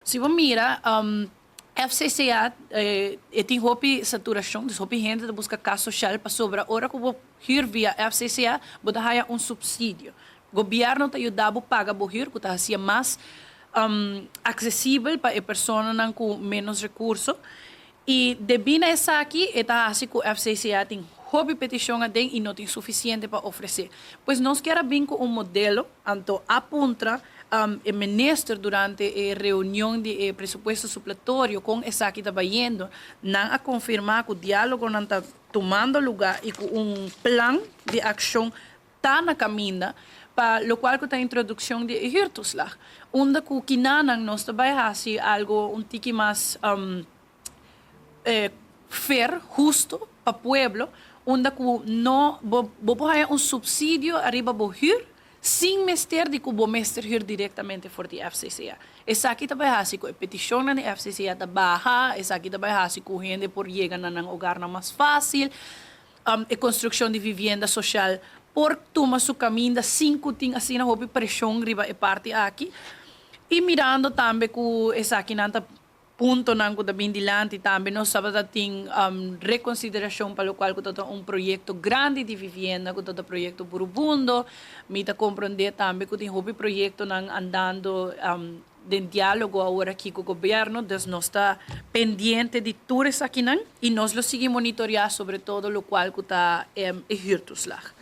Se você mira, FCCA tem hopi saturação, des hopi gente que busca casa social para sobra. Ora que você hyr via FCCA, você haya um subsídio. O governo te ajudava a pagar o hyr, que te mais acessível para a pessoa com menos recursos. E devido a isso aqui, está assim que o FCCA tem hobby petição e não tem suficiente para oferecer. Pois nós queremos vir com um modelo, então aponta o ministro durante a reunião de presupuesto supletório com essa aqui está indo, não a confirmar que o diálogo não está tomando lugar e que um plano de ação está na caminho, para lo qual que a introdução de hirtuslag, onde que kinanan nós também assim algo um tique mais fair, justo para o pueblo, onde não hay um subsídio arriba do hyr, sem mestre de que o mestre hyr diretamente for de FCCA. Essa aqui também assim, a petição na FCCA está baixa, essa aqui também assim, que a gente por chegar na lugar mais fácil, a construção de vivenda social por tomar seu caminho, cinco tem assim, na pressão arriba a parte aqui. E mirando também que essa aqui não está punto nang ko dabing dilante também nós sabemos tem reconsideração para o qual ko todo um projeto grande de vivienda ko todo projeto burubundo me ta compreender também que tem hobby projeto nang andando de diálogo agora aqui com o governo des nós está pendiente de tudo isso aqui nang e nós lo seguimos monitorear sobre todo o qual ko ta hirtuslag.